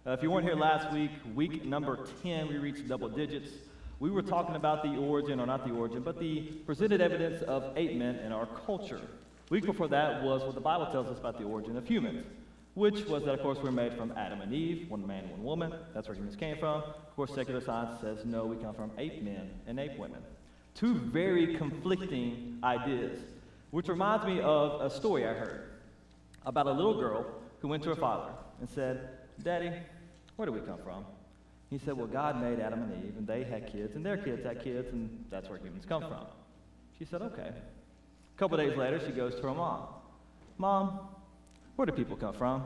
If you weren't here last week, week number 10, we reached double digits. We were talking about the origin, or not the origin, but the presented evidence of ape men in our culture. Week before that was what the Bible tells us about the origin of humans, which was that, of course, we're made from Adam and Eve, one man, one woman. That's where humans came from. Of course, secular science says, no, we come from ape men and ape women. Two very conflicting ideas, which reminds me of a story I heard about a little girl who went to her father and said, Daddy, where do we come from? He said, well, God made Adam and Eve, and they had kids, and their kids had kids, and that's where humans come from. She said, okay. A couple days later, she goes to her mom. Mom, where do people come from?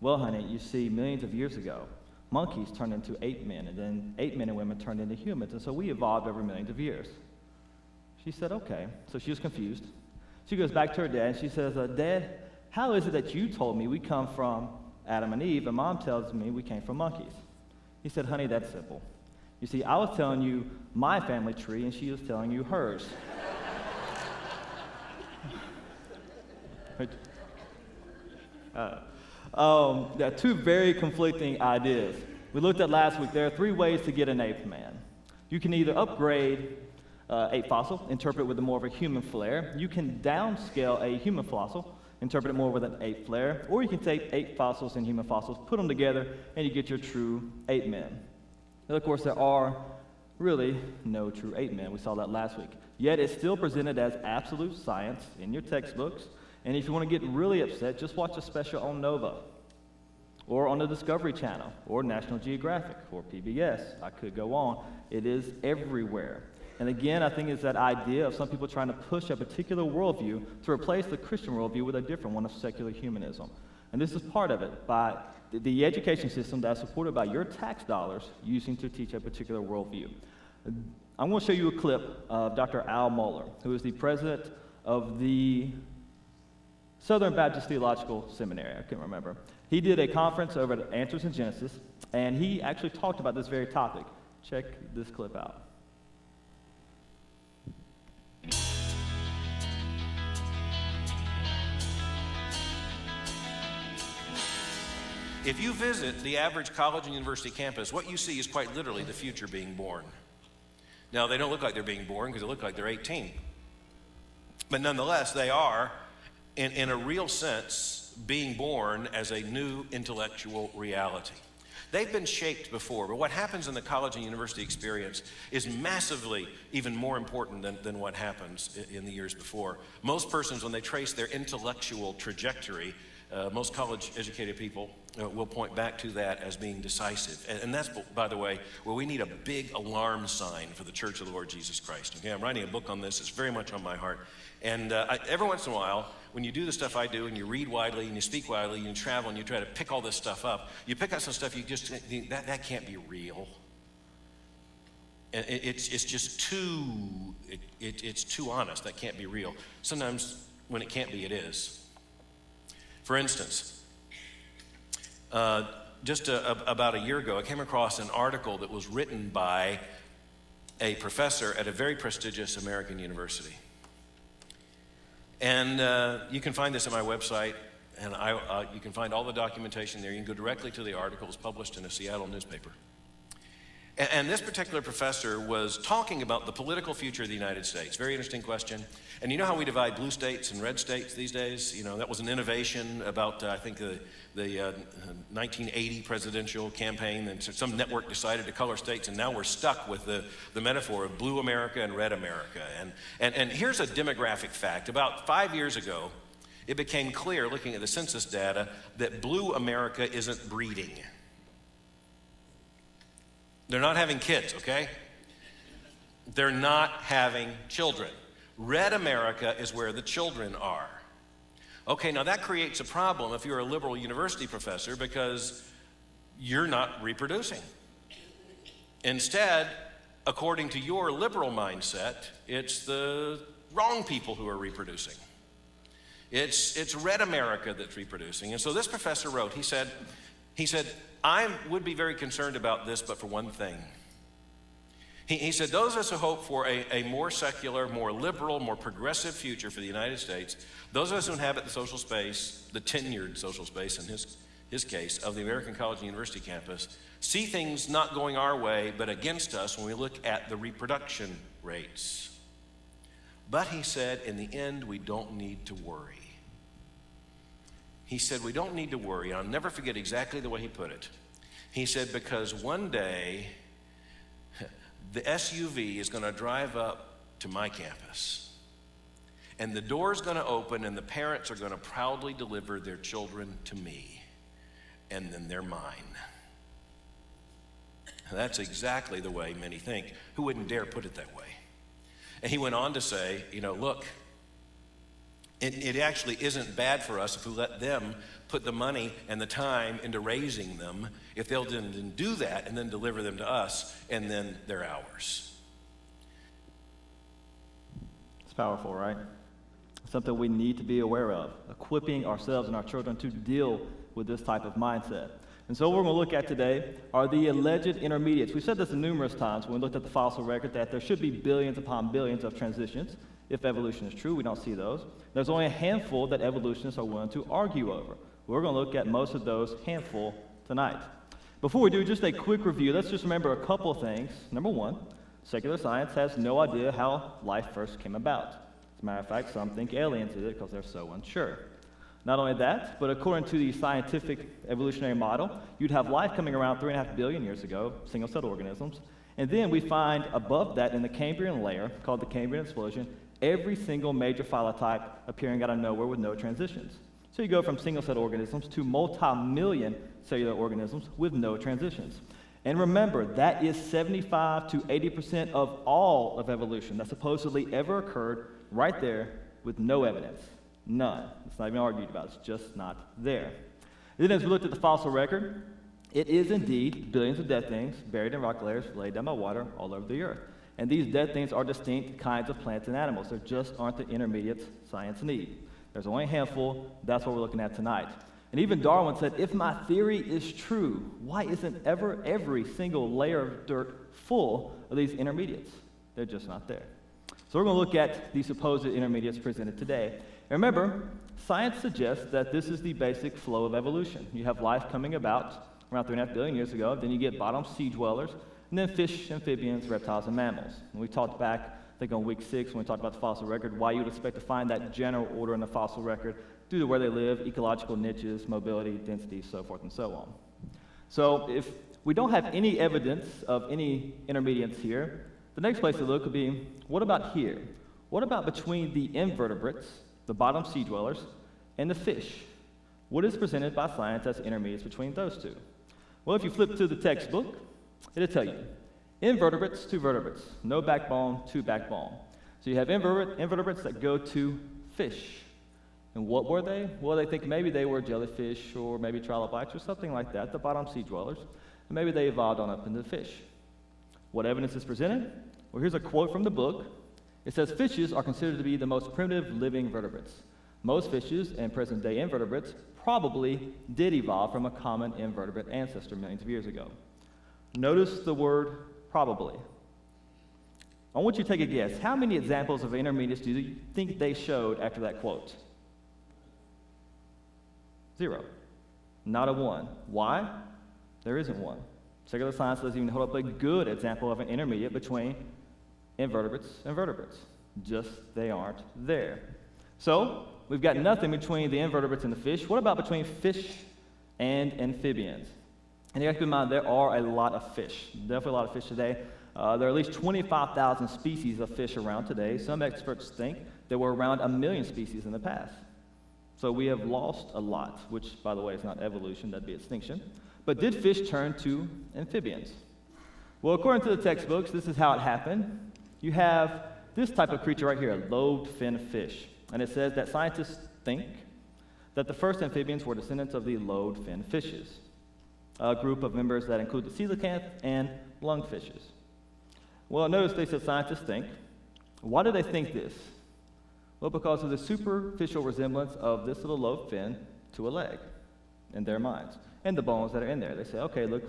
Well, honey, you see, millions of years ago, monkeys turned into ape men, and then ape men and women turned into humans, and so we evolved over millions of years. She said, okay. So she was confused. She goes back to her dad, and she says, Dad, how is it that you told me we come from Adam and Eve, and Mom tells me we came from monkeys? He said, honey, that's simple. You see, I was telling you my family tree, and she was telling you hers. There are two very conflicting ideas. We looked at last week, there are three ways to get an ape man. You can either upgrade ape fossil, interpret it with more of a human flair. You can downscale a human fossil, interpret it more with an ape flair, or you can take ape fossils and human fossils, put them together, and you get your true ape men. And of course, there are really no true ape men. We saw that last week. Yet it's still presented as absolute science in your textbooks, and if you want to get really upset, just watch a special on Nova, or on the Discovery Channel, or National Geographic, or PBS. I could go on. It is everywhere. And again, I think it's that idea of some people trying to push a particular worldview to replace the Christian worldview with a different one of secular humanism. And this is part of it, by the education system that's supported by your tax dollars using to teach a particular worldview. I'm going to show you a clip of Dr. Al Mohler, who is the president of the Southern Baptist Theological Seminary. I can't remember. He did a conference over at Answers in Genesis, and he actually talked about this very topic. Check this clip out. If you visit the average college and university campus, what you see is quite literally the future being born. Now, they don't look like they're being born because they look like they're 18. But nonetheless, they are, in a real sense, being born as a new intellectual reality. They've been shaped before, but what happens in the college and university experience is massively even more important than what happens in the years before. Most persons, when they trace their intellectual trajectory, most college-educated people will point back to that as being decisive. And that's, by the way, where we need a big alarm sign for the Church of the Lord Jesus Christ. Okay, I'm writing a book on this. It's very much on my heart. And every once in a while, when you do the stuff I do, and you read widely, and you speak widely, and you travel, and you try to pick all this stuff up, you pick up some stuff you just think, that can't be real. And it's just too, it's too honest. That can't be real. Sometimes when it can't be, it is. For instance, just about a year ago, I came across an article that was written by a professor at a very prestigious American university. And you can find this at my website, and you can find all the documentation there. You can go directly to the article. It was published in a Seattle newspaper. And this particular professor was talking about the political future of the United States. Very interesting question. And you know how we divide blue states and red states these days? You know, that was an innovation about, I think, the 1980 presidential campaign. And some network decided to color states, and now we're stuck with the metaphor of blue America and red America. And here's a demographic fact. About 5 years ago, it became clear, looking at the census data, that blue America isn't breeding. They're not having kids, okay? They're not having children. Red America is where the children are. Okay, now that creates a problem if you're a liberal university professor because you're not reproducing. Instead, according to your liberal mindset, it's the wrong people who are reproducing. It's red America that's reproducing. And so this professor wrote, he said, I would be very concerned about this, but for one thing. He said, those of us who hope for a more secular, more liberal, more progressive future for the United States, those of us who inhabit the social space, the tenured social space in his case, of the American College and University campus, see things not going our way, but against us when we look at the reproduction rates. But he said, in the end, we don't need to worry. He said, we don't need to worry. I'll never forget exactly the way he put it. He said, because one day, the SUV is going to drive up to my campus, and the door's going to open, and the parents are going to proudly deliver their children to me, and then they're mine. And that's exactly the way many think. Who wouldn't dare put it that way? And he went on to say, look, it actually isn't bad for us if we let them put the money and the time into raising them, if they'll then do that and then deliver them to us, and then they're ours. It's powerful, right? Something we need to be aware of, equipping ourselves and our children to deal with this type of mindset. And so what we're going to look at today are the alleged intermediates. We've said this numerous times when we looked at the fossil record, that there should be billions upon billions of transitions. If evolution is true, we don't see those. There's only a handful that evolutionists are willing to argue over. We're going to look at most of those handful tonight. Before we do, just a quick review. Let's just remember a couple of things. Number one, secular science has no idea how life first came about. As a matter of fact, some think aliens did it because they're so unsure. Not only that, but according to the scientific evolutionary model, you'd have life coming around 3.5 billion years ago, single-celled organisms, and then we find above that in the Cambrian layer, called the Cambrian explosion, every single major phylotype appearing out of nowhere with no transitions. So you go from single-celled organisms to multi-million cellular organisms with no transitions. And remember, that is 75 to 80% of all of evolution that supposedly ever occurred right there with no evidence. None. It's not even argued about. It's just not there. And then as we looked at the fossil record, it is indeed billions of dead things buried in rock layers laid down by water all over the earth. And these dead things are distinct kinds of plants and animals. There just aren't the intermediates science need. There's only a handful. That's what we're looking at tonight. And even Darwin said, if my theory is true, why isn't every single layer of dirt full of these intermediates? They're just not there. So we're going to look at the supposed intermediates presented today. And remember, science suggests that this is the basic flow of evolution. You have life coming about around 3.5 billion years ago, then you get bottom sea dwellers, and then fish, amphibians, reptiles, and mammals. And we talked back, I think on week 6, when we talked about the fossil record, why you would expect to find that general order in the fossil record due to where they live, ecological niches, mobility, density, so forth and so on. So if we don't have any evidence of any intermediates here, the next place to look would be, what about here? What about between the invertebrates, the bottom sea dwellers, and the fish? What is presented by science as intermediates between those two? Well, if you flip to the textbook, it'll tell you, invertebrates to vertebrates, no backbone to backbone. So you have invertebrates that go to fish. And what were they? Well, they think maybe they were jellyfish or maybe trilobites or something like that, the bottom sea dwellers. And maybe they evolved on up into the fish. What evidence is presented? Well, here's a quote from the book. It says, fishes are considered to be the most primitive living vertebrates. Most fishes and present-day invertebrates probably did evolve from a common invertebrate ancestor millions of years ago. Notice the word probably. I want you to take a guess. How many examples of intermediates do you think they showed after that quote? 0. Not a one. Why? There isn't one. Secular science doesn't even hold up a good example of an intermediate between invertebrates and vertebrates. Just they aren't there. So we've got nothing between the invertebrates and the fish. What about between fish and amphibians? And you have to keep in mind, there are a lot of fish. Definitely a lot of fish today. There are at least 25,000 species of fish around today. Some experts think there were around 1 million species in the past. So we have lost a lot, which, by the way, is not evolution, that'd be extinction. But did fish turn to amphibians? Well, according to the textbooks, this is how it happened. You have this type of creature right here, a lobed-finned fish. And it says that scientists think that the first amphibians were descendants of the lobed-finned fishes, a group of members that include the coelacanth and lungfishes. Well, notice they said scientists think. Why do they think this? Well, because of the superficial resemblance of this little lobed fin to a leg in their minds, and the bones that are in there. They say, okay, it looks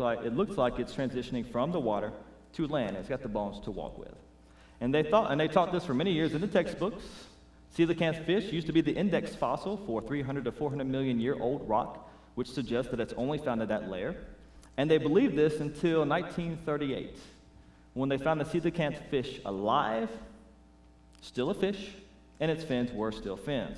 like it's transitioning from the water to land. It's got the bones to walk with. And they taught this for many years in the textbooks. Coelacanth fish used to be the index fossil for 300 to 400 million year old rock which suggests that it's only found in that layer. And they believed this until 1938, when they found the coelacanth fish alive, still a fish, and its fins were still fins.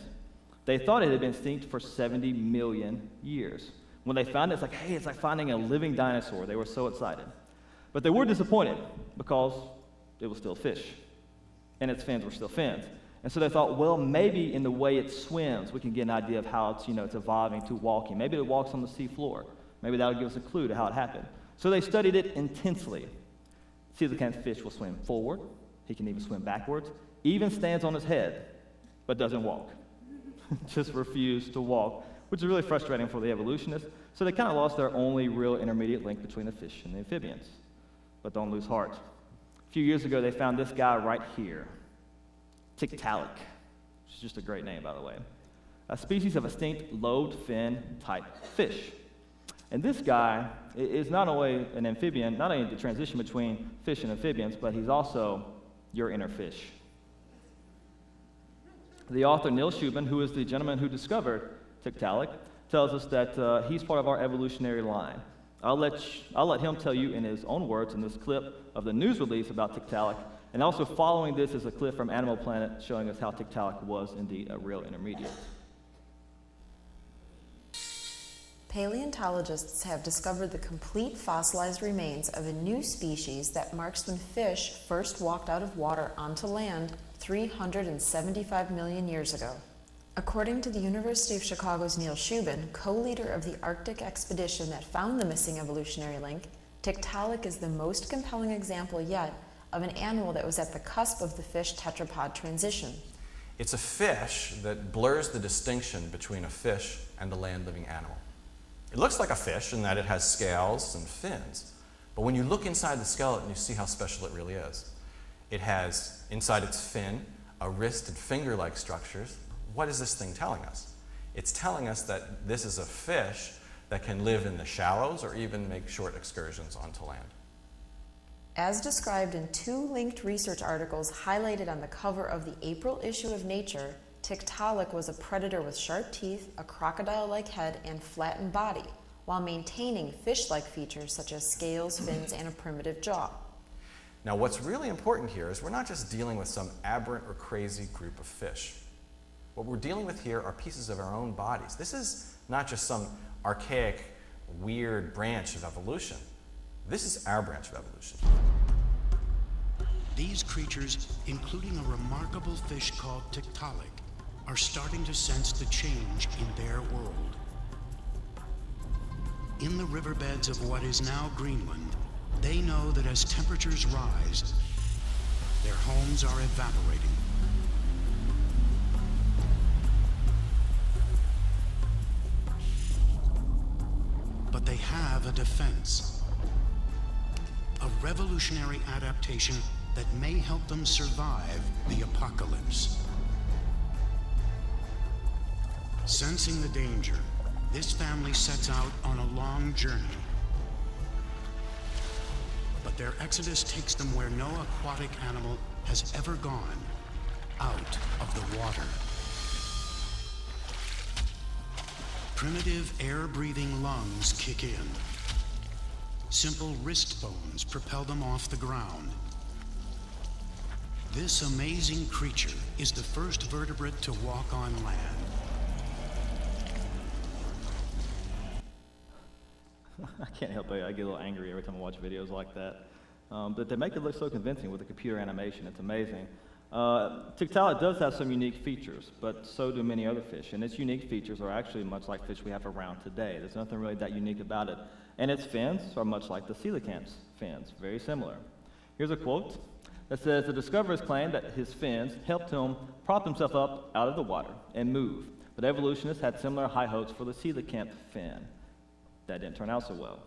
They thought it had been extinct for 70 million years. When they found it, it's like, hey, it's like finding a living dinosaur. They were so excited. But they were disappointed because it was still fish, and its fins were still fins. And so they thought, well, maybe in the way it swims, we can get an idea of how it's evolving to walking. Maybe it walks on the sea floor. Maybe that would give us a clue to how it happened. So they studied it intensely. Coelacanth fish will swim forward. He can even swim backwards. Even stands on his head, but doesn't walk. Just refused to walk, which is really frustrating for the evolutionists. So they kind of lost their only real intermediate link between the fish and the amphibians. But don't lose heart. A few years ago, they found this guy right here, Tiktaalik, which is just a great name, by the way. A species of extinct lobed fin type fish. And this guy is not only an amphibian, not only the transition between fish and amphibians, but he's also your inner fish. The author Neil Shubin, who is the gentleman who discovered Tiktaalik, tells us that he's part of our evolutionary line. I'll let him tell you in his own words in this clip of the news release about Tiktaalik, and also following this is a clip from Animal Planet showing us how Tiktaalik was indeed a real intermediate. Paleontologists have discovered the complete fossilized remains of a new species that marks when fish first walked out of water onto land 375 million years ago. According to the University of Chicago's Neil Shubin, co-leader of the Arctic expedition that found the missing evolutionary link, Tiktaalik is the most compelling example yet of an animal that was at the cusp of the fish-tetrapod transition. It's a fish that blurs the distinction between a fish and a land-living animal. It looks like a fish in that it has scales and fins, but when you look inside the skeleton, you see how special it really is. It has, inside its fin, a wrist and finger-like structures. What is this thing telling us? It's telling us that this is a fish that can live in the shallows or even make short excursions onto land. As described in 2 linked research articles highlighted on the cover of the April issue of Nature, Tiktaalik was a predator with sharp teeth, a crocodile-like head, and flattened body, while maintaining fish-like features such as scales, fins, and a primitive jaw. Now, what's really important here is we're not just dealing with some aberrant or crazy group of fish. What we're dealing with here are pieces of our own bodies. This is not just some archaic, weird branch of evolution. This is our branch of evolution. These creatures, including a remarkable fish called Tiktaalik, are starting to sense the change in their world. In the riverbeds of what is now Greenland, they know that as temperatures rise, their homes are evaporating. But they have a defense, a revolutionary adaptation that may help them survive the apocalypse. Sensing the danger, this family sets out on a long journey. But their exodus takes them where no aquatic animal has ever gone, out of the water. Primitive air-breathing lungs kick in. Simple wrist bones propel them off the ground. This amazing creature is the first vertebrate to walk on land. I can't help it. I get a little angry every time I watch videos like that. But they make it look so convincing with the computer animation. It's amazing. Tiktaalik does have some unique features, but so do many other fish. And its unique features are actually much like fish we have around today. There's nothing really that unique about it. And its fins are much like the coelacanth's fins, very similar. Here's a quote that says, "The discoverers claim that his fins helped him prop himself up out of the water and move. But evolutionists had similar high hopes for the coelacanth fin. That didn't turn out so well."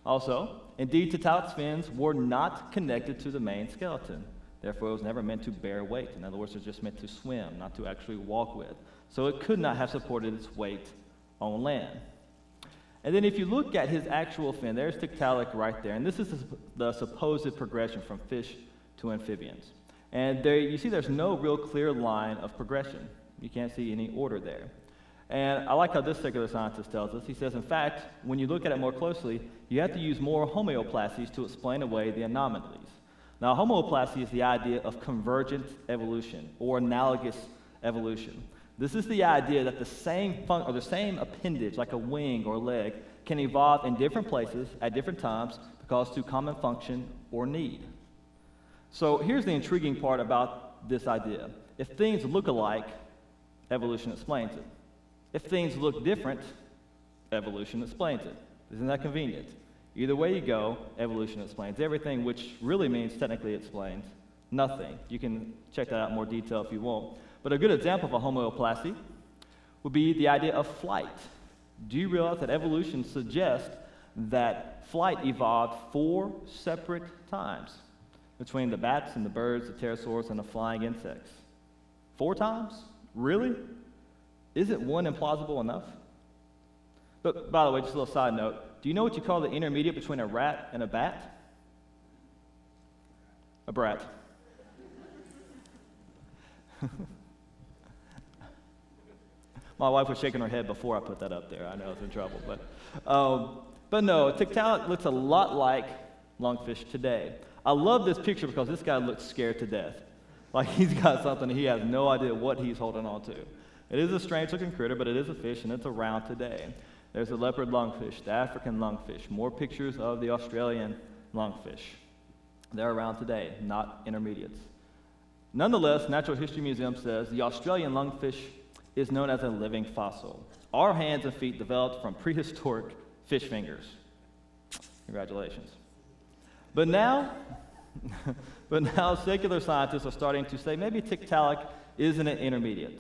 Also, indeed, Tiktaalik's fins were not connected to the main skeleton. Therefore, it was never meant to bear weight. In other words, it was just meant to swim, not to actually walk with. So it could not have supported its weight on land. And then if you look at his actual fin, there's Tiktaalik right there. And this is the supposed progression from fish to amphibians. And there, you see there's no real clear line of progression. You can't see any order there. And I like how this secular scientist tells us. He says, in fact, when you look at it more closely, you have to use more homeoplasties to explain away the anomalies. Now, homeoplasty is the idea of convergent evolution or analogous evolution. This is the idea that the same appendage, like a wing or leg, can evolve in different places at different times because to common function or need. So here's the intriguing part about this idea. If things look alike, evolution explains it. If things look different, evolution explains it. Isn't that convenient? Either way you go, evolution explains everything, which really means technically explains nothing. You can check that out in more detail if you want. But a good example of a homeoplasty would be the idea of flight. Do you realize that evolution suggests that flight evolved 4 separate times between the bats and the birds, the pterosaurs, and the flying insects? 4 times? Really? Isn't one implausible enough? But by the way, just a little side note, do you know what you call the intermediate between a rat and a bat? A brat. My wife was shaking her head before I put that up there. I know I was in trouble. But no, Tiktaalik looks a lot like lungfish today. I love this picture because this guy looks scared to death. Like he's got something, he has no idea what he's holding on to. It is a strange-looking critter, but it is a fish, and it's around today. There's the leopard lungfish, the African lungfish, more pictures of the Australian lungfish. They're around today, not intermediates. Nonetheless, Natural History Museum says the Australian lungfish is known as a living fossil. Our hands and feet developed from prehistoric fish fingers. Congratulations. But now secular scientists are starting to say maybe Tiktaalik isn't an intermediate,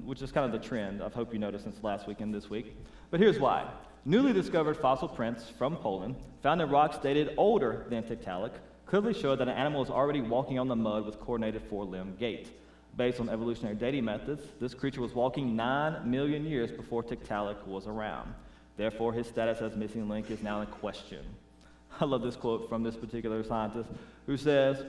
which is kind of the trend I hope you noticed since last week and this week. But here's why. Newly discovered fossil prints from Poland, found in rocks dated older than Tiktaalik, clearly show that an animal is already walking on the mud with coordinated 4-limb gait. Based on evolutionary dating methods, this creature was walking 9 million years before Tiktaalik was around. Therefore, his status as missing link is now in question. I love this quote from this particular scientist who says,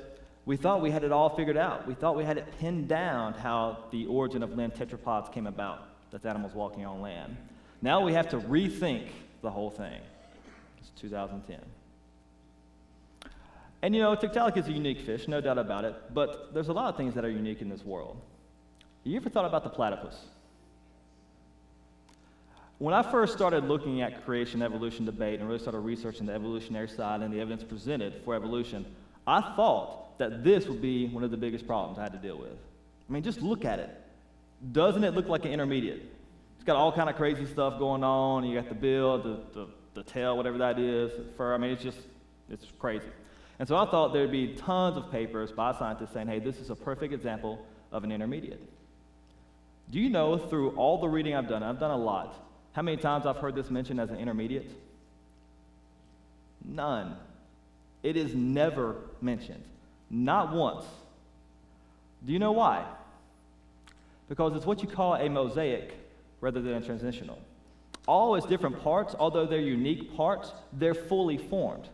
"We thought we had it all figured out. We thought we had it pinned down how the origin of land tetrapods came about, that's animals walking on land. Now we have to rethink the whole thing." It's 2010. And you know, Tiktaalik is a unique fish, no doubt about it, but there's a lot of things that are unique in this world. You ever thought about the platypus? When I first started looking at creation-evolution debate and really started researching the evolutionary side and the evidence presented for evolution, I thought that this would be one of the biggest problems I had to deal with. I mean, just look at it. Doesn't it look like an intermediate? It's got all kind of crazy stuff going on. You got the bill, the tail, whatever that is, fur. I mean, it's crazy. And so I thought there'd be tons of papers by scientists saying, hey, this is a perfect example of an intermediate. Do you know, through all the reading I've done a lot, how many times I've heard this mentioned as an intermediate? None. It is never mentioned. Not once. Do you know why? Because it's what you call a mosaic rather than a transitional. All its different parts, although they're unique parts, they're fully formed.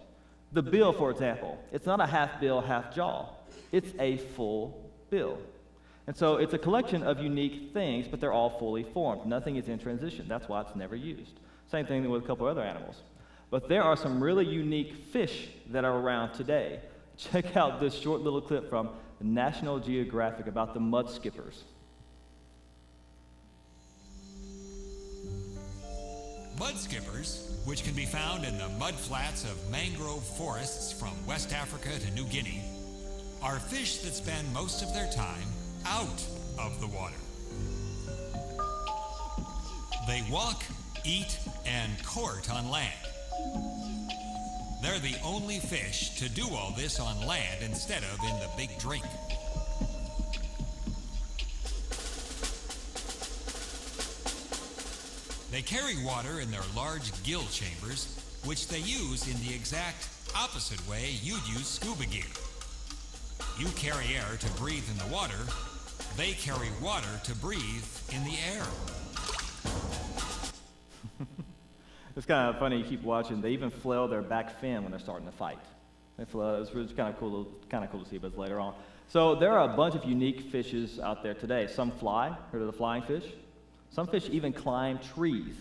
The bill, for example, it's not a half bill, half jaw. It's a full bill. And so it's a collection of unique things, but they're all fully formed. Nothing is in transition. That's why it's never used. Same thing with a couple other animals. But there are some really unique fish that are around today. Check out this short little clip from National Geographic about the mud skippers. Mud skippers, which can be found in the mud flats of mangrove forests from West Africa to New Guinea, are fish that spend most of their time out of the water. They walk, eat, and court on land. They're the only fish to do all this on land instead of in the big drink. They carry water in their large gill chambers, which they use in the exact opposite way you'd use scuba gear. You carry air to breathe in the water, they carry water to breathe in the air. It's kind of funny, you keep watching, they even flail their back fin when they're starting to fight. They flail, it's kind of cool to see, but later on. So there are a bunch of unique fishes out there today. Some fly, heard of the flying fish? Some fish even climb trees,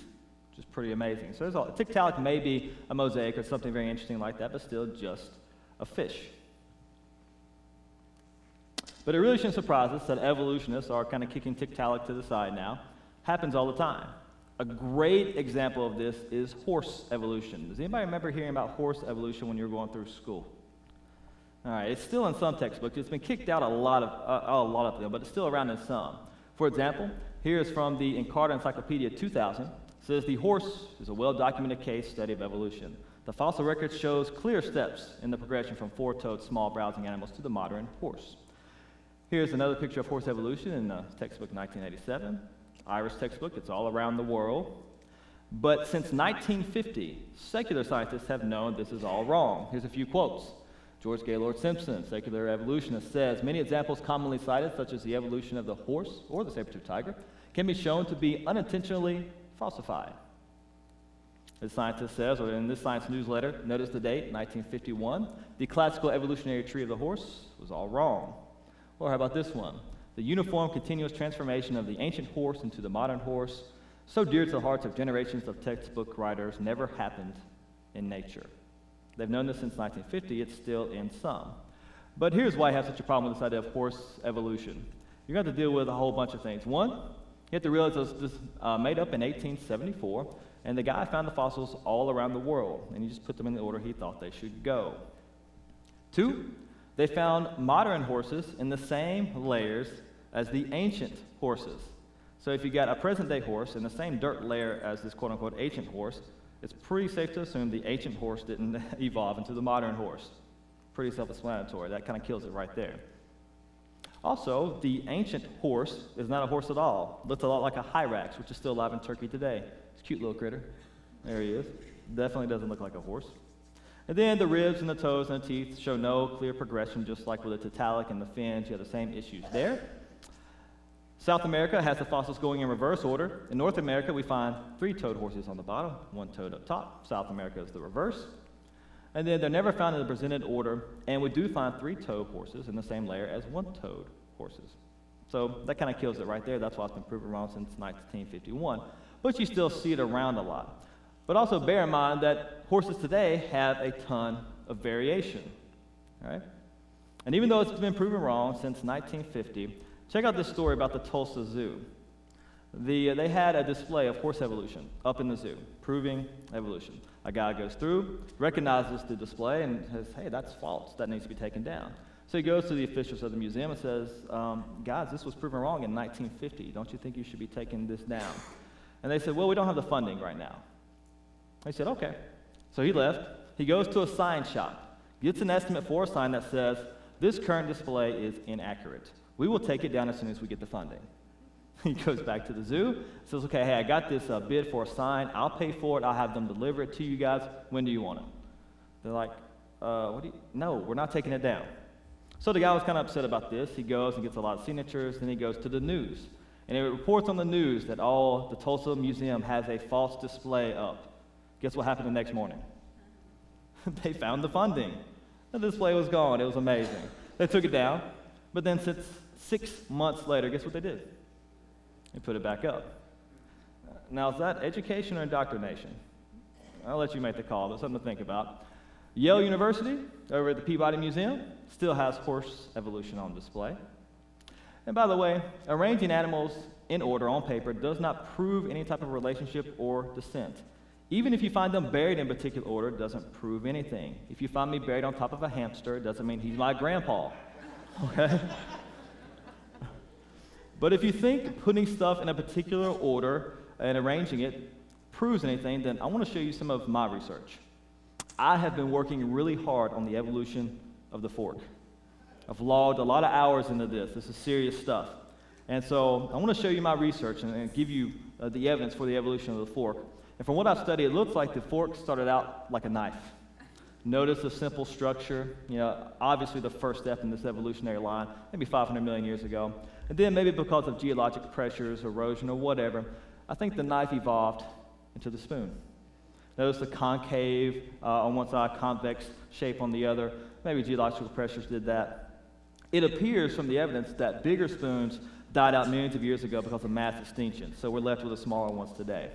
which is pretty amazing. So Tiktaalik may be a mosaic or something very interesting like that, but still just a fish. But it really shouldn't surprise us that evolutionists are kind of kicking Tiktaalik to the side now. Happens all the time. A great example of this is horse evolution. Does anybody remember hearing about horse evolution when you were going through school? All right, it's still in some textbooks. It's been kicked out a lot of them, but it's still around in some. For example, here is from the Encarta Encyclopedia 2000. It says the horse is a well-documented case study of evolution. The fossil record shows clear steps in the progression from four-toed small browsing animals to the modern horse. Here's another picture of horse evolution in the textbook 1987. Irish textbook, it's all around the world. But since 1950, secular scientists have known this is all wrong. Here's a few quotes. George Gaylord Simpson, secular evolutionist, says, many examples commonly cited, such as the evolution of the horse or the saber-toothed tiger, can be shown to be unintentionally falsified. The scientist says, or in this science newsletter, notice the date, 1951, the classical evolutionary tree of the horse was all wrong. Or how about this one? The uniform continuous transformation of the ancient horse into the modern horse, so dear to the hearts of generations of textbook writers, never happened in nature. They've known this since 1950. It's still in some. But here's why I have such a problem with this idea of horse evolution. You're going to have to deal with a whole bunch of things. One, you have to realize this was made up in 1874, and the guy found the fossils all around the world, and he just put them in the order he thought they should go. Two, they found modern horses in the same layers as the ancient horses. So if you got a present-day horse in the same dirt layer as this quote-unquote ancient horse, it's pretty safe to assume the ancient horse didn't evolve into the modern horse. Pretty self-explanatory. That kind of kills it right there. Also, the ancient horse is not a horse at all. Looks a lot like a hyrax, which is still alive in Turkey today. It's a cute little critter. There he is. Definitely doesn't look like a horse. And then the ribs and the toes and the teeth show no clear progression, just like with the Tiktaalik and the fins. You have the same issues there. South America has the fossils going in reverse order. In North America, we find three-toed horses on the bottom, one-toed up top. South America is the reverse. And then they're never found in the presented order, and we do find three-toed horses in the same layer as one-toed horses. So that kind of kills it right there. That's why it's been proven wrong since 1951. But you still see it around a lot. But also bear in mind that horses today have a ton of variation, right? And even though it's been proven wrong since 1950, check out this story about the Tulsa Zoo. They had a display of horse evolution up in the zoo, proving evolution. A guy goes through, recognizes the display, and says, hey, that's false. That needs to be taken down. So he goes to the officials of the museum and says, guys, this was proven wrong in 1950. Don't you think you should be taking this down? And they said, well, we don't have the funding right now. He said, okay. So he left. He goes to a sign shop, gets an estimate for a sign that says, this current display is inaccurate. We will take it down as soon as we get the funding. He goes back to the zoo, says, okay, hey, I got this bid for a sign. I'll pay for it. I'll have them deliver it to you guys. When do you want it? They're like, no, we're not taking it down. So the guy was kind of upset about this. He goes and gets a lot of signatures. Then he goes to the news. And it reports on the news that the Tulsa Museum has a false display up. Guess what happened the next morning? They found the funding. The display was gone. It was amazing. They took it down. But then 6 months later, guess what they did? They put it back up. Now, is that education or indoctrination? I'll let you make the call, but something to think about. Yale University, over at the Peabody Museum, still has horse evolution on display. And by the way, arranging animals in order on paper does not prove any type of relationship or descent. Even if you find them buried in particular order, it doesn't prove anything. If you find me buried on top of a hamster, it doesn't mean he's my grandpa. Okay? But if you think putting stuff in a particular order and arranging it proves anything, then I want to show you some of my research. I have been working really hard on the evolution of the fork. I've logged a lot of hours into this. This is serious stuff. And so I want to show you my research and give you the evidence for the evolution of the fork. And from what I've studied, it looks like the fork started out like a knife. Notice the simple structure. Obviously the first step in this evolutionary line, maybe 500 million years ago. And then maybe because of geologic pressures, erosion, or whatever, I think the knife evolved into the spoon. Notice the concave on one side, convex shape on the other. Maybe geological pressures did that. It appears from the evidence that bigger spoons died out millions of years ago because of mass extinction. So we're left with the smaller ones today.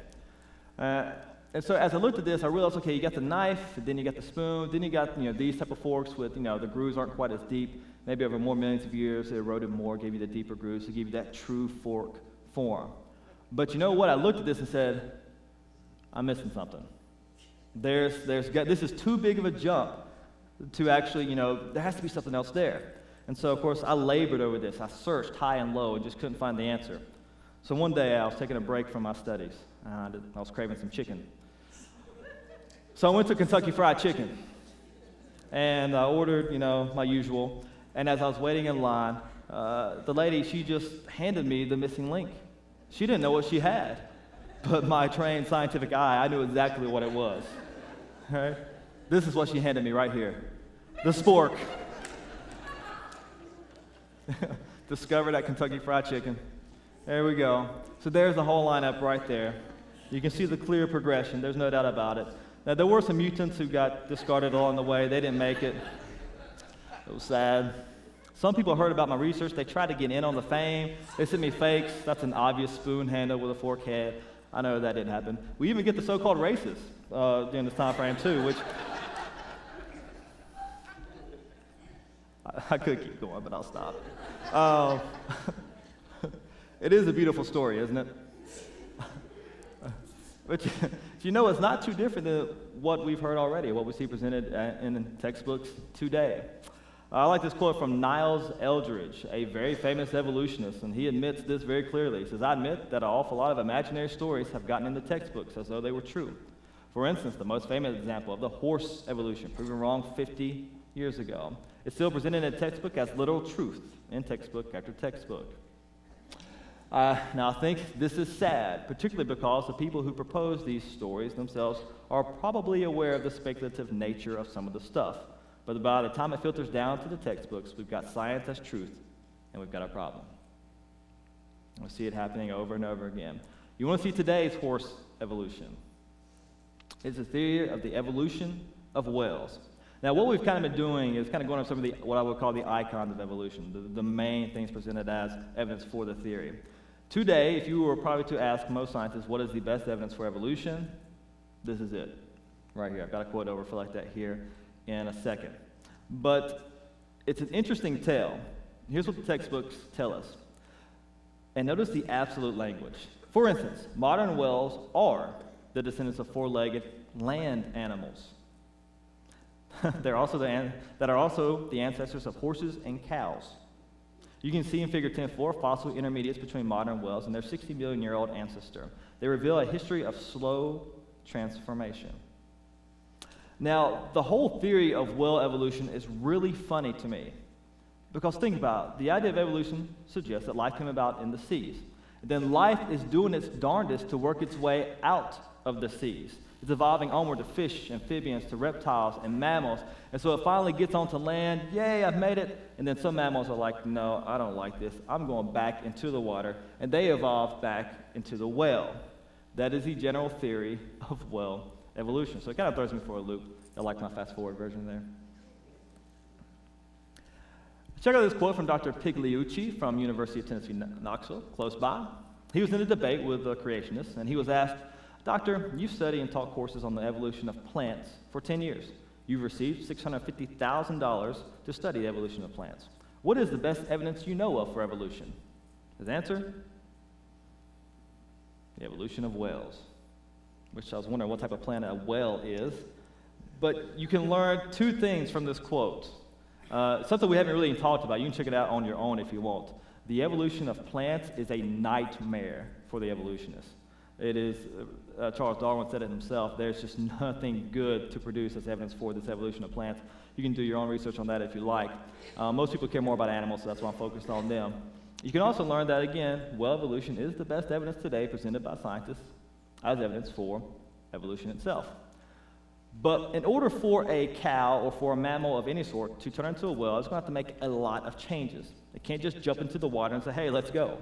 And so as I looked at this, I realized, okay, you got the knife, then you got the spoon, then you got these type of forks with the grooves aren't quite as deep. Maybe over more millions of years, it eroded more, gave you the deeper grooves to give you that true fork form. But you know what? I looked at this and said, I'm missing something. This is too big of a jump to actually, there has to be something else there. And so, of course, I labored over this. I searched high and low and just couldn't find the answer. So one day I was taking a break from my studies. I was craving some chicken. So I went to Kentucky Fried Chicken. And I ordered, my usual. And as I was waiting in line, the lady, she just handed me the missing link. She didn't know what she had. But my trained scientific eye, I knew exactly what it was. All right? This is what she handed me right here. The spork. Discovered at Kentucky Fried Chicken. There we go. So there's the whole lineup right there. You can see the clear progression. There's no doubt about it. Now, there were some mutants who got discarded along the way. They didn't make it. It was sad. Some people heard about my research. They tried to get in on the fame. They sent me fakes. That's an obvious spoon handle with a fork head. I know that didn't happen. We even get the so-called races during this time frame, too, which I could keep going, but I'll stop. It is a beautiful story, isn't it? But it's not too different than what we've heard already, what we see presented in textbooks today. I like this quote from Niles Eldredge, a very famous evolutionist, and he admits this very clearly. He says, I admit that an awful lot of imaginary stories have gotten into textbooks as though they were true. For instance, the most famous example of the horse evolution, proven wrong 50 years ago, is still presented in a textbook as literal truth in textbook after textbook. Now, I think this is sad, particularly because the people who propose these stories themselves are probably aware of the speculative nature of some of the stuff. But by the time it filters down to the textbooks, we've got science as truth, and we've got a problem. We see it happening over and over again. You want to see today's horse evolution. It's a theory of the evolution of whales. Now, what we've kind of been doing is kind of going over some of what I would call the icons of evolution, the main things presented as evidence for the theory. Today, if you were probably to ask most scientists what is the best evidence for evolution, this is it, right here. I've got a quote over for like that here in a second. But it's an interesting tale. Here's what the textbooks tell us. And notice the absolute language. For instance, modern whales are the descendants of four-legged land animals. That are also the ancestors of horses and cows. You can see in Figure 10.4 fossil intermediates between modern whales and their 60 million-year-old ancestor. They reveal a history of slow transformation. Now, the whole theory of whale evolution is really funny to me. Because think about it. The idea of evolution suggests that life came about in the seas. And then life is doing its darndest to work its way out of the seas. It's evolving onward to fish, amphibians, to reptiles, and mammals. And so it finally gets onto land. Yay, I've made it. And then some mammals are like, no, I don't like this. I'm going back into the water. And they evolve back into the whale. That is the general theory of whale evolution. So it kind of throws me for a loop. I like my fast-forward version there. Check out this quote from Dr. Pigliucci from University of Tennessee, Knoxville, close by. He was in a debate with a creationist, and he was asked, Doctor, you study and taught courses on the evolution of plants for 10 years. You've received $650,000 to study the evolution of plants. What is the best evidence you know of for evolution? His answer? The evolution of whales. Which I was wondering what type of plant a whale is. But you can learn two things from this quote. Something we haven't really talked about. You can check it out on your own if you want. The evolution of plants is a nightmare for the evolutionists. It is, Charles Darwin said it himself, there's just nothing good to produce as evidence for this evolution of plants. You can do your own research on that if you like. Most people care more about animals, so that's why I'm focused on them. You can also learn that, again, whale evolution is the best evidence today presented by scientists as evidence for evolution itself. But in order for a cow or for a mammal of any sort to turn into a whale, it's going to have to make a lot of changes. It can't just jump into the water and say, hey, let's go.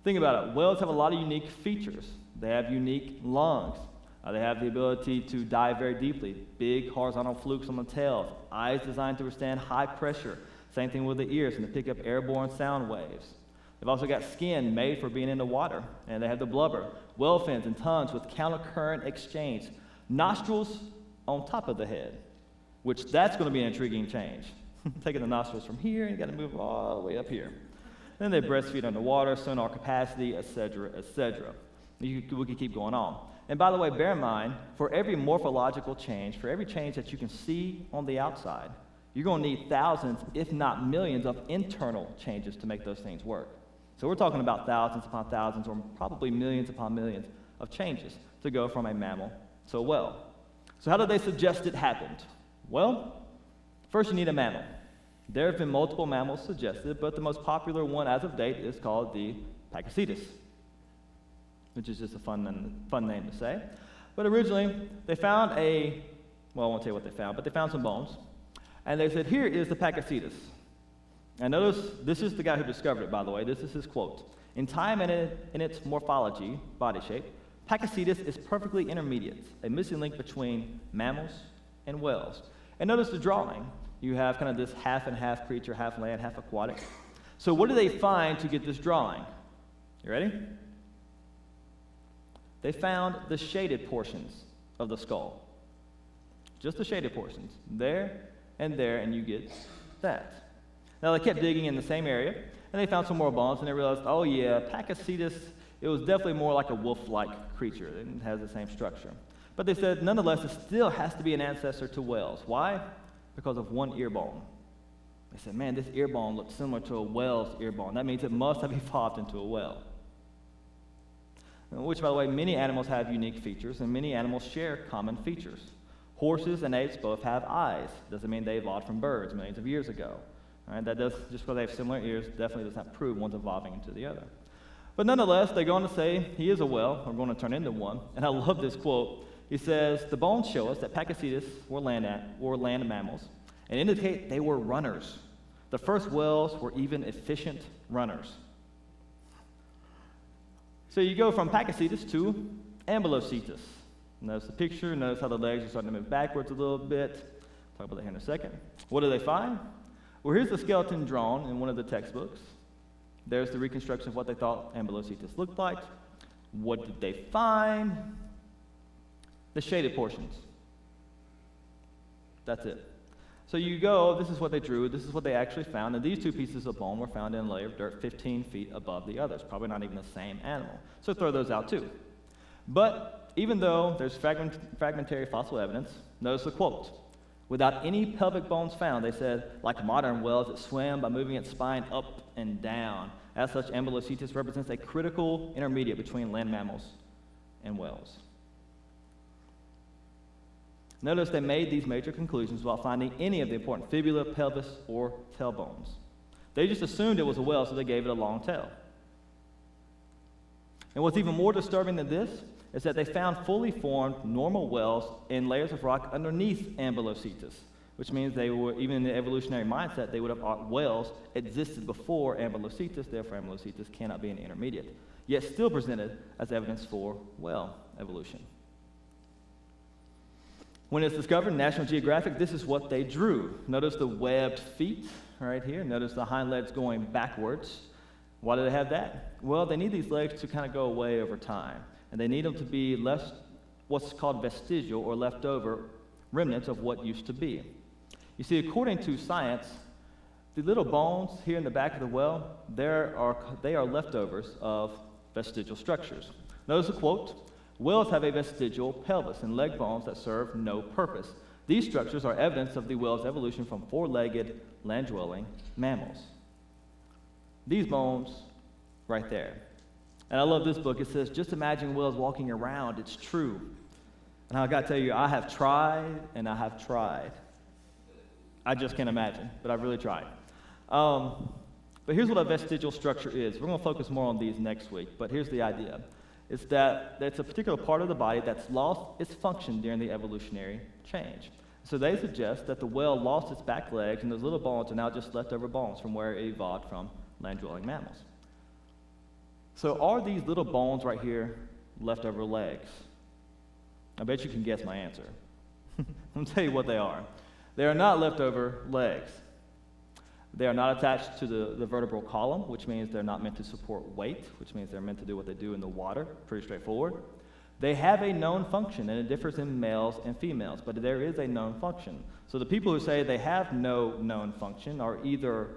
Think about it. Whales have a lot of unique features. They have unique lungs. They have the ability to dive very deeply. Big horizontal flukes on the tail. Eyes designed to withstand high pressure. Same thing with the ears and to pick up airborne sound waves. They've also got skin made for being in the water, and they have the blubber, whale fins and tongues with countercurrent exchange, nostrils on top of the head, which that's going to be an intriguing change. Taking the nostrils from here, and you got to move all the way up here. Then they breastfeed underwater, sonar capacity, etc., etc. We could keep going on. And by the way, bear in mind, for every morphological change, for every change that you can see on the outside, you're going to need thousands, if not millions, of internal changes to make those things work. So we're talking about thousands upon thousands, or probably millions upon millions of changes to go from a mammal to a whale. So how do they suggest it happened? Well, first you need a mammal. There have been multiple mammals suggested, but the most popular one as of date is called the Pakicetus, which is just a fun name to say. But originally, they found I won't tell you what they found, but they found some bones. And they said, here is the Pakicetus. And notice, this is the guy who discovered it, by the way. This is his quote. In time and in its morphology, body shape, Pakicetus is perfectly intermediate, a missing link between mammals and whales. And notice the drawing. You have kind of this half and half creature, half land, half aquatic. So what do they find to get this drawing? You ready? They found the shaded portions of the skull. Just the shaded portions. There, and you get that. Now, they kept digging in the same area, and they found some more bones, and they realized, oh yeah, Pakicetus, it was definitely more like a wolf-like creature. It has the same structure. But they said, nonetheless, it still has to be an ancestor to whales. Why? Because of one ear bone. They said, man, this ear bone looks similar to a whale's ear bone. That means it must have evolved into a whale. Which, by the way, many animals have unique features, and many animals share common features. Horses and apes both have eyes. Doesn't mean they evolved from birds millions of years ago. All right, that does, just because they have similar ears, definitely does not prove one's evolving into the other. But nonetheless, they go on to say he is a whale, or going to turn into one. And I love this quote. He says, the bones show us that Pakicetus were land mammals and indicate they were runners. The first whales were even efficient runners. So you go from Pakicetus to Ambulocetus. Notice the picture, notice how the legs are starting to move backwards a little bit. Talk about that here in a second. What do they find? Well, here's the skeleton drawn in one of the textbooks. There's the reconstruction of what they thought Ambulocetus looked like. What did they find? The shaded portions. That's it. So you go, this is what they drew, this is what they actually found, and these two pieces of bone were found in a layer of dirt 15 feet above the others, probably not even the same animal. So throw those out too. But even though there's fragmentary fossil evidence, notice the quote. Without any pelvic bones found, they said, like modern whales, it swam by moving its spine up and down. As such, Ambulocetus represents a critical intermediate between land mammals and whales. Notice they made these major conclusions without finding any of the important fibula, pelvis, or tailbones. They just assumed it was a whale, so they gave it a long tail. And what's even more disturbing than this is that they found fully formed normal whales in layers of rock underneath Ambulocetus, which means they were, even in the evolutionary mindset, they would have whales existed before Ambulocetus, therefore Ambulocetus cannot be an intermediate, yet still presented as evidence for whale evolution. When it's discovered in National Geographic, this is what they drew. Notice the webbed feet right here. Notice the hind legs going backwards. Why do they have that? Well, they need these legs to kind of go away over time. And they need them to be less, what's called vestigial or leftover remnants of what used to be. You see, according to science, the little bones here in the back of the whale, they are leftovers of vestigial structures. Notice the quote. Whales have a vestigial pelvis and leg bones that serve no purpose. These structures are evidence of the whale's evolution from four-legged, land-dwelling mammals. These bones right there. And I love this book. It says, just imagine whales walking around. It's true. And I got to tell you, I have tried and I have tried. I just can't imagine, but I've really tried. But here's what a vestigial structure is. We're going to focus more on these next week, but here's the idea. It's that it's a particular part of the body that's lost its function during the evolutionary change. So they suggest that the whale lost its back legs, and those little bones are now just leftover bones from where it evolved from land-dwelling mammals. So are these little bones right here leftover legs? I bet you can guess my answer. Let me tell you what they are. They are not leftover legs. They are not attached to the vertebral column, which means they're not meant to support weight, which means they're meant to do what they do in the water. Pretty straightforward. They have a known function, and it differs in males and females, but there is a known function. So the people who say they have no known function are either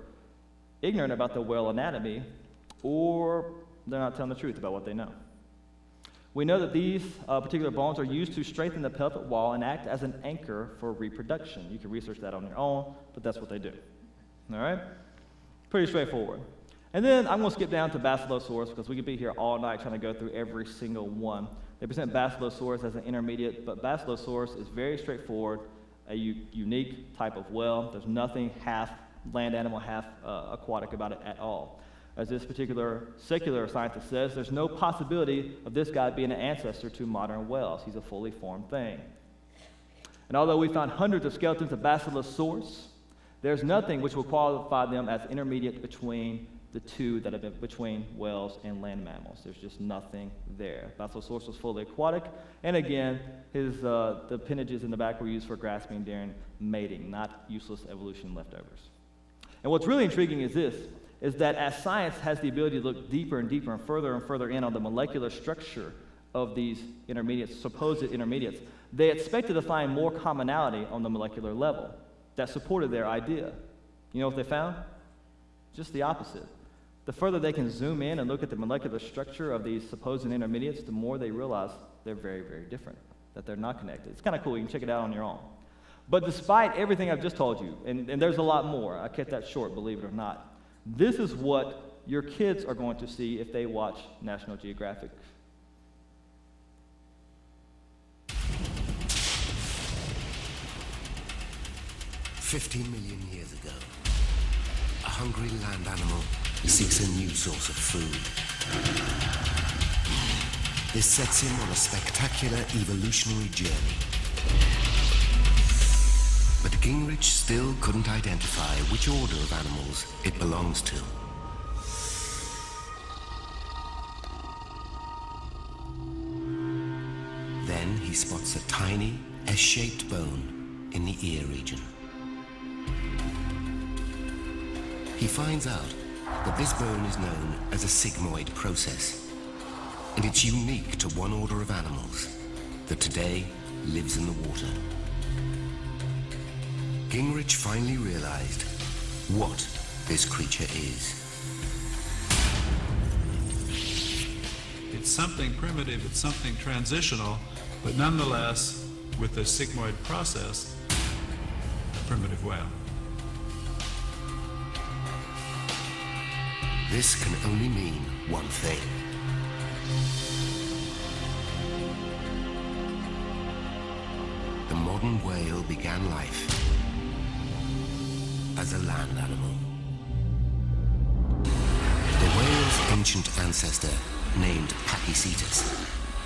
ignorant about the whale anatomy, or they're not telling the truth about what they know. We know that these particular bones are used to strengthen the pelvic wall and act as an anchor for reproduction. You can research that on your own, but that's what they do. All right? Pretty straightforward. And then I'm going to skip down to Basilosaurus because we could be here all night trying to go through every single one. They present Basilosaurus as an intermediate, but Basilosaurus is very straightforward, a unique type of whale. There's nothing half land animal, half aquatic about it at all. As this particular secular scientist says, there's no possibility of this guy being an ancestor to modern whales. He's a fully formed thing. And although we found hundreds of skeletons of Basilosaurus, there's nothing which will qualify them as intermediate between the two that have been between whales and land mammals. There's just nothing there. Basilosaurus was fully aquatic, and again, the appendages in the back were used for grasping during mating, not useless evolution leftovers. And what's really intriguing is this, is that as science has the ability to look deeper and deeper and further in on the molecular structure of these intermediates, supposed intermediates, they expected to find more commonality on the molecular level that supported their idea. You know what they found? Just the opposite. The further they can zoom in and look at the molecular structure of these supposed intermediates, the more they realize they're very, very different, that they're not connected. It's kind of cool. You can check it out on your own. But despite everything I've just told you, and there's a lot more, I kept that short, believe it or not, this is what your kids are going to see if they watch National Geographic. "50 million years ago, a hungry land animal seeks a new source of food. This sets him on a spectacular evolutionary journey. But Gingrich still couldn't identify which order of animals it belongs to. Then he spots a tiny, S-shaped bone in the ear region. He finds out that this bone is known as a sigmoid process, and it's unique to one order of animals that today lives in the water. Gingrich finally realized what this creature is. It's something primitive, it's something transitional, but nonetheless, with the sigmoid process, a primitive whale. This can only mean one thing. The modern whale began life as a land animal. The whale's ancient ancestor, named Pachycetus,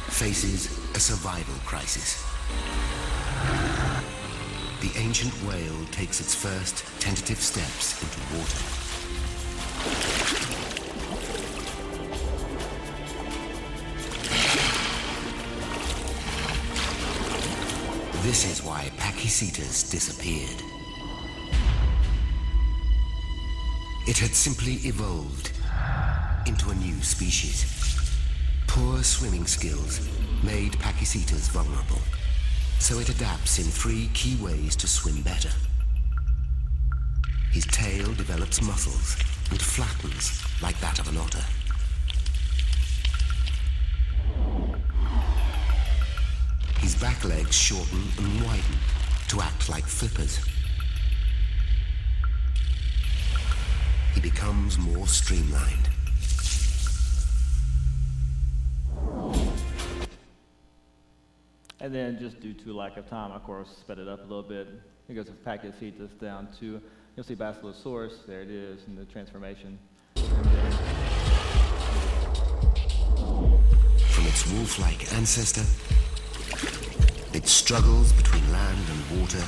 faces a survival crisis. The ancient whale takes its first tentative steps into water. This is why Pachycetus disappeared. It had simply evolved into a new species. Poor swimming skills made Pachycetus vulnerable, so it adapts in 3 key ways to swim better. His tail develops muscles and flattens like that of an otter. His back legs shorten and widen to act like flippers. He becomes more streamlined. And then just due to lack of time, of course, sped it up a little bit. It goes from Pachycetus down to, you'll see Basilosaurus, there it is, in the transformation. From its wolf-like ancestor, it struggles between land and water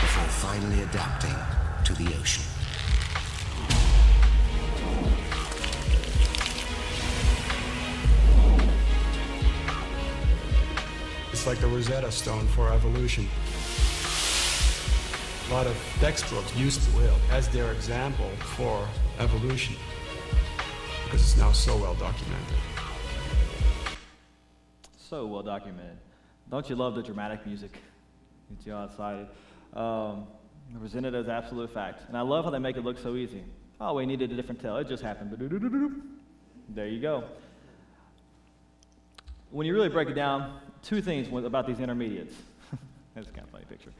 before finally adapting to the ocean. It's like the Rosetta Stone for evolution. A lot of textbooks use the whale as their example for evolution because it's now so well documented. So well documented. Don't you love the dramatic music? Gets you all excited. Presented as absolute fact. And I love how they make it look so easy. Oh, we needed a different tail. It just happened. There you go. When you really break it down, two things about these intermediates. That's kind of a funny picture.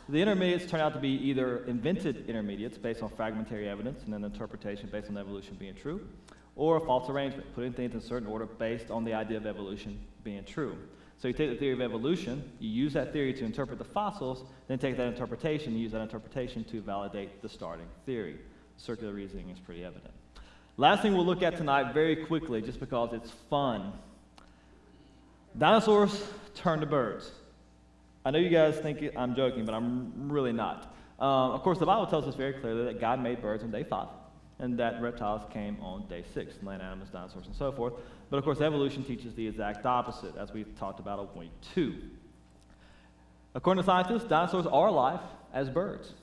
The intermediates turn out to be either invented intermediates based on fragmentary evidence and an interpretation based on evolution being true, or a false arrangement, putting things in a certain order based on the idea of evolution being true. So you take the theory of evolution, you use that theory to interpret the fossils, then take that interpretation and use that interpretation to validate the starting theory. Circular reasoning is pretty evident. Last thing we'll look at tonight very quickly, just because it's fun. Dinosaurs turned to birds. I know you guys think I'm joking, but I'm really not. Of course, the Bible tells us very clearly that God made birds on day 5, and that reptiles came on day 6, land animals, dinosaurs, and so forth. But of course, evolution teaches the exact opposite, as we've talked about on week 2. According to scientists, dinosaurs are alive as birds.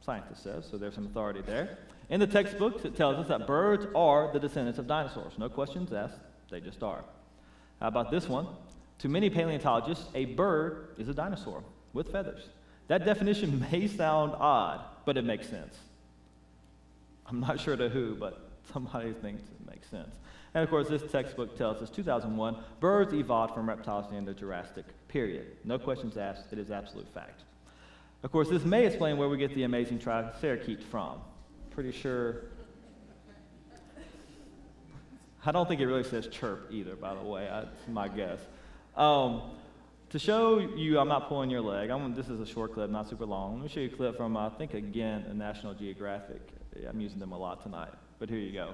Scientists says, so there's some authority there. In the textbooks, it tells us that birds are the descendants of dinosaurs. No questions asked, they just are. How about this one? To many paleontologists, a bird is a dinosaur with feathers. That definition may sound odd, but it makes sense. I'm not sure to who, but somebody thinks it makes sense. And of course, this textbook tells us 2001, birds evolved from reptiles during the Jurassic period. No questions asked, it is absolute fact. Of course, this may explain where we get the amazing triceratops from. Pretty sure. I don't think it really says chirp either, by the way. That's my guess. To show you I'm not pulling your leg, this is a short clip, not super long. Let me show you a clip from, I think, again, a National Geographic. I'm using them a lot tonight, but here you go.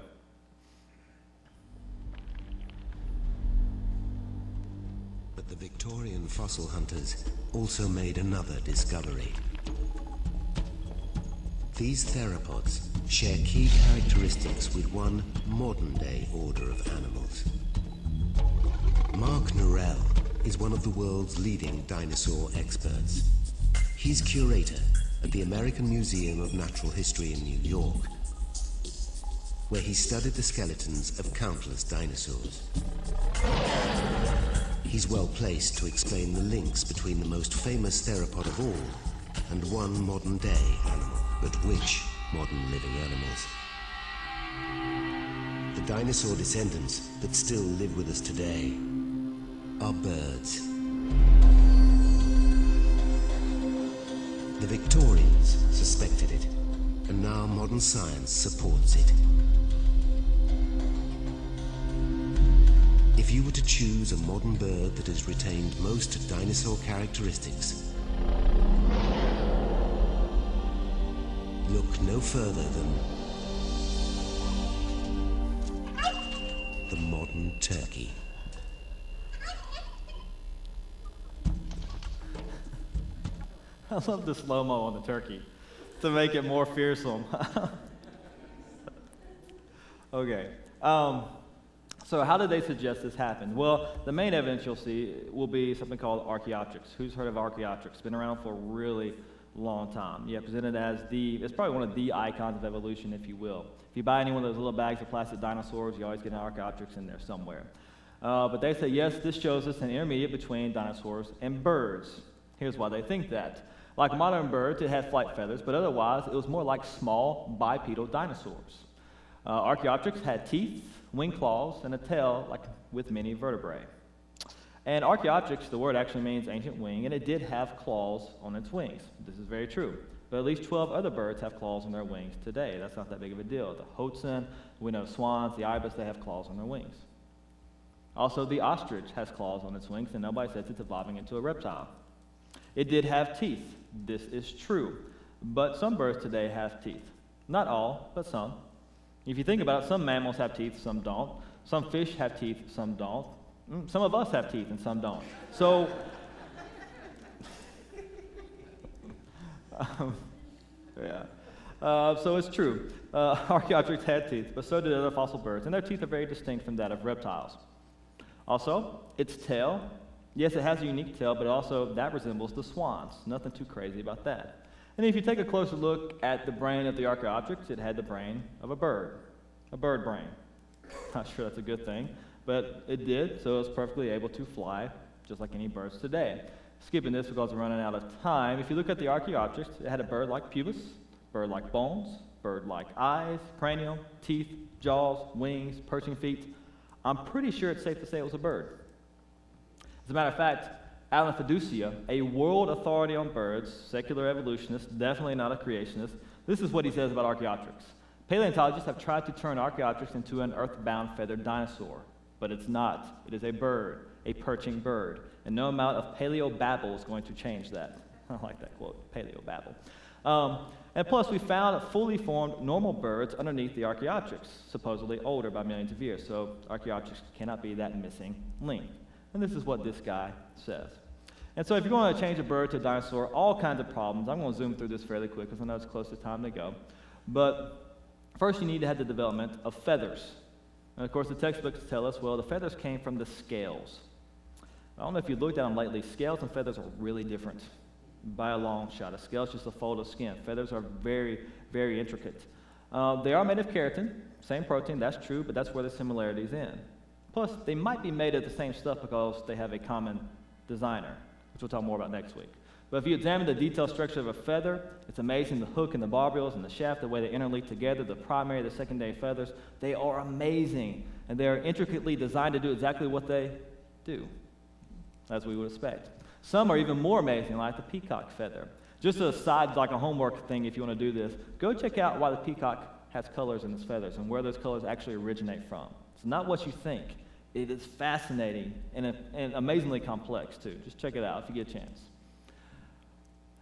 But the Victorian fossil hunters also made another discovery. These theropods share key characteristics with one modern-day order of animals. Mark Norell is one of the world's leading dinosaur experts. He's curator at the American Museum of Natural History in New York, where he studied the skeletons of countless dinosaurs. He's well placed to explain the links between the most famous theropod of all and one modern-day animal. But which modern living animals? The dinosaur descendants that still live with us today are birds. The Victorians suspected it, and now modern science supports it. If you were to choose a modern bird that has retained most dinosaur characteristics, look no further than the modern turkey. I love the slow-mo on the turkey to make it more fearsome. Okay. So how did they suggest this happened? Well, the main evidence you'll see will be something called Archaeopteryx. Who's heard of Archaeopteryx? It's been around for a really long time. Yeah, presented as it's probably one of the icons of evolution, if you will. If you buy any one of those little bags of plastic dinosaurs, you always get an Archaeopteryx in there somewhere. But they say, yes, this shows us an intermediate between dinosaurs and birds. Here's why they think that. Like modern birds, it had flight feathers, but otherwise it was more like small bipedal dinosaurs. Archaeopteryx had teeth, wing claws, and a tail like with many vertebrae. And Archaeopteryx, the word actually means ancient wing, and it did have claws on its wings. This is very true. But at least 12 other birds have claws on their wings today. That's not that big of a deal. The hoatzin, we know swans, the ibis, they have claws on their wings. Also, the ostrich has claws on its wings, and nobody says it's evolving into a reptile. It did have teeth. This is true. But some birds today have teeth. Not all, but some. If you think about it, some mammals have teeth, some don't. Some fish have teeth, some don't. Some of us have teeth and some don't. So, yeah. So it's true. Archaeopteryx had teeth, but so did other fossil birds, and their teeth are very distinct from that of reptiles. Also, its tail Yes, it has a unique tail, but also that resembles the swans. Nothing too crazy about that. And if you take a closer look at the brain of the Archaeopteryx, it had the brain of a bird brain. Not sure that's a good thing, but it did, so it was perfectly able to fly, just like any birds today. Skipping this because we're running out of time. If you look at the Archaeopteryx, it had a bird-like pubis, bird-like bones, bird-like eyes, cranium, teeth, jaws, wings, perching feet. I'm pretty sure it's safe to say it was a bird. As a matter of fact, Alan Fiducia, a world authority on birds, secular evolutionist, definitely not a creationist, this is what he says about Archaeopteryx. Paleontologists have tried to turn Archaeopteryx into an earthbound feathered dinosaur, but it's not. It is a bird, a perching bird, and no amount of paleobabble is going to change that. I like that quote, paleobabble. And plus, we found fully formed normal birds underneath the Archaeopteryx, supposedly older by millions of years, so Archaeopteryx cannot be that missing link. And this is what this guy says. And so if you're going to change a bird to a dinosaur, all kinds of problems. I'm going to zoom through this fairly quick because I know it's close to time to go. But first, you need to have the development of feathers. And of course, the textbooks tell us, well, the feathers came from the scales. I don't know if you've looked at them lately. Scales and feathers are really different by a long shot. A scale is just a fold of skin. Feathers are very, very intricate. They are made of keratin, same protein, that's true, but that's where the similarities end. Plus, they might be made of the same stuff because they have a common designer, which we'll talk more about next week. But if you examine the detailed structure of a feather, it's amazing. The hook and the barbules and the shaft, the way they interleak together, the primary, the secondary feathers, they are amazing. And they are intricately designed to do exactly what they do, as we would expect. Some are even more amazing, like the peacock feather. Just a side, like a homework thing, if you want to do this, go check out why the peacock has colors in its feathers and where those colors actually originate from. It's not what you think. It is fascinating and amazingly complex, too. Just check it out if you get a chance.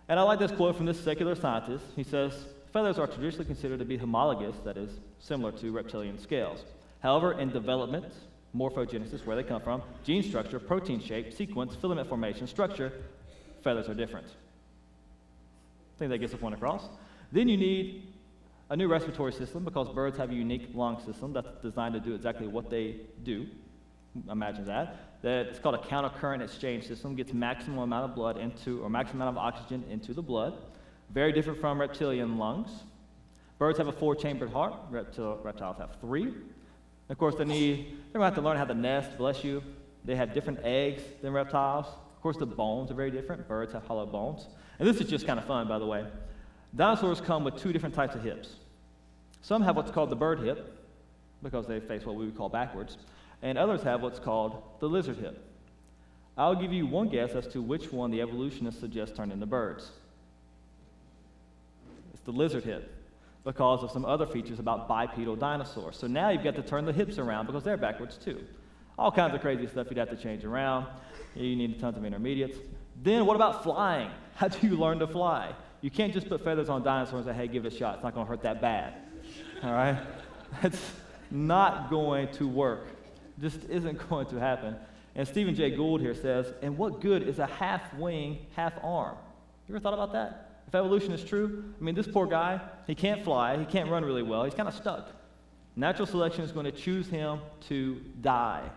And I like this quote from this secular scientist. He says, feathers are traditionally considered to be homologous, that is, similar to reptilian scales. However, in development, morphogenesis, where they come from, gene structure, protein shape, sequence, filament formation, structure, feathers are different. I think that gets the point across. Then you need a new respiratory system because birds have a unique lung system that's designed to do exactly what they do. Imagine that. It's called a countercurrent exchange system, gets maximum amount of blood into, or maximum amount of oxygen into the blood. Very different from reptilian lungs. Birds have a 4-chambered heart. Reptiles have 3. Of course, they're going to have to learn how to nest, bless you. They have different eggs than reptiles. Of course, the bones are very different. Birds have hollow bones. And this is just kind of fun, by the way. Dinosaurs come with 2 different types of hips. Some have what's called the bird hip, because they face what we would call backwards, and others have what's called the lizard hip. I'll give you one guess as to which one the evolutionists suggest turned into birds. It's the lizard hip, because of some other features about bipedal dinosaurs. So now you've got to turn the hips around because they're backwards too. All kinds of crazy stuff you'd have to change around. You need tons of intermediates. Then what about flying? How do you learn to fly? You can't just put feathers on dinosaurs and say, hey, give it a shot. It's not going to hurt that bad. All right? That's not going to work. Just isn't going to happen. And Stephen Jay Gould here says, and what good is a half wing, half arm? You ever thought about that? If evolution is true, I mean, this poor guy, he can't fly, he can't run really well, he's kind of stuck. Natural selection is going to choose him to die.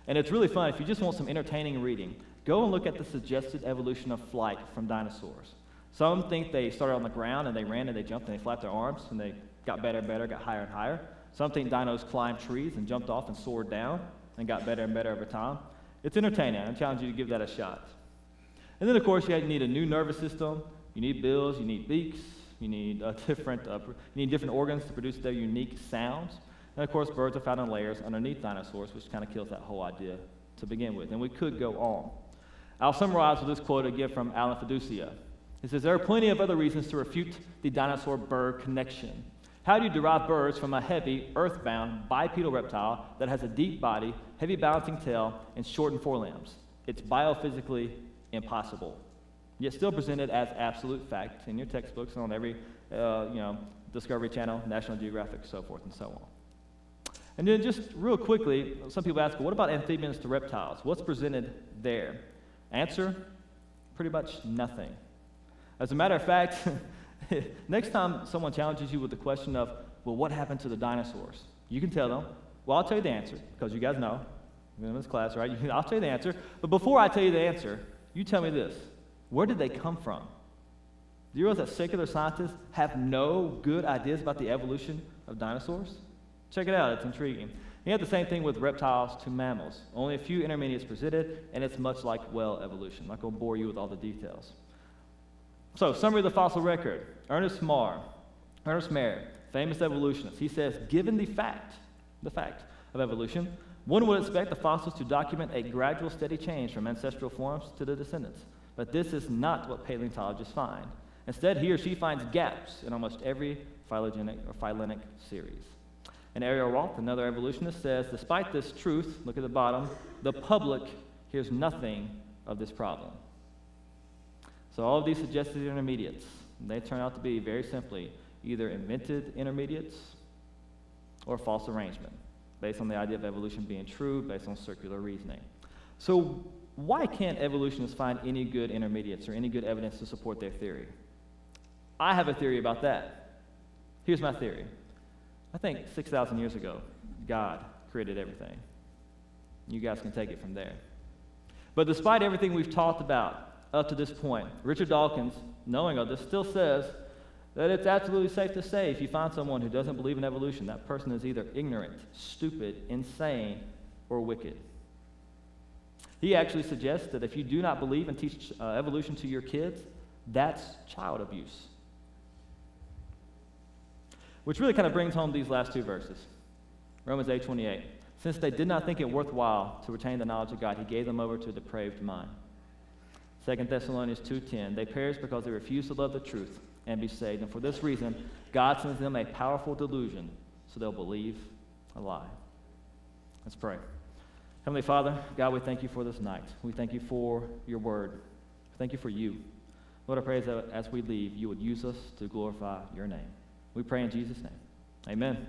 And it's really fun. If you just want some entertaining reading, go and look at the suggested evolution of flight from dinosaurs. Some think they started on the ground and they ran and they jumped and they flapped their arms and they got better and better, got higher and higher. Some think dinos climbed trees and jumped off and soared down and got better and better over time. It's entertaining. I challenge you to give that a shot. And then, of course, you need a new nervous system. You need bills, you need beaks, you need different organs to produce their unique sounds. And of course, birds are found in layers underneath dinosaurs, which kind of kills that whole idea to begin with. And we could go on. I'll summarize with this quote again from Alan Fiducia. He says, there are plenty of other reasons to refute the dinosaur-bird connection. How do you derive birds from a heavy, earthbound, bipedal reptile that has a deep body, heavy balancing tail, and shortened forelimbs? It's biophysically impossible. Yet still presented as absolute fact in your textbooks and on every, Discovery Channel, National Geographic, so forth and so on. And then just real quickly, some people ask, well, what about amphibians to reptiles? What's presented there? Answer, pretty much nothing. As a matter of fact, next time someone challenges you with the question of, well, what happened to the dinosaurs? You can tell them, well, I'll tell you the answer, because you guys know. in this class, right? I'll tell you the answer. But before I tell you the answer, you tell me this. Where did they come from? Do you realize that secular scientists have no good ideas about the evolution of dinosaurs? Check it out. It's intriguing. You have the same thing with reptiles to mammals. Only a few intermediates presented, and it's much like whale evolution. I'm not going to bore you with all the details. So, summary of the fossil record. Ernest Mayr, famous evolutionist, he says, given the fact of evolution, one would expect the fossils to document a gradual, steady change from ancestral forms to the descendants. But this is not what paleontologists find. Instead, he or she finds gaps in almost every phyletic series. And Ariel Roth, another evolutionist, says, despite this truth, look at the bottom, the public hears nothing of this problem. So all of these suggested intermediates, they turn out to be, very simply, either invented intermediates or false arrangement, based on the idea of evolution being true, based on circular reasoning. So why can't evolutionists find any good intermediates or any good evidence to support their theory? I have a theory about that. Here's my theory. I think 6,000 years ago, God created everything. You guys can take it from there. But despite everything we've talked about up to this point, Richard Dawkins, knowing of this, still says that it's absolutely safe to say if you find someone who doesn't believe in evolution, that person is either ignorant, stupid, insane, or wicked. He actually suggests that if you do not believe and teach evolution to your kids, that's child abuse. Which really kind of brings home these last two verses. Romans 8:28. Since they did not think it worthwhile to retain the knowledge of God, he gave them over to a depraved mind. 2 Thessalonians 2:10. They perish because they refuse to love the truth and be saved. And for this reason, God sends them a powerful delusion so they'll believe a lie. Let's pray. Heavenly Father, God, we thank you for this night. We thank you for your word. Thank you for you. Lord, I pray that as we leave, you would use us to glorify your name. We pray in Jesus' name. Amen.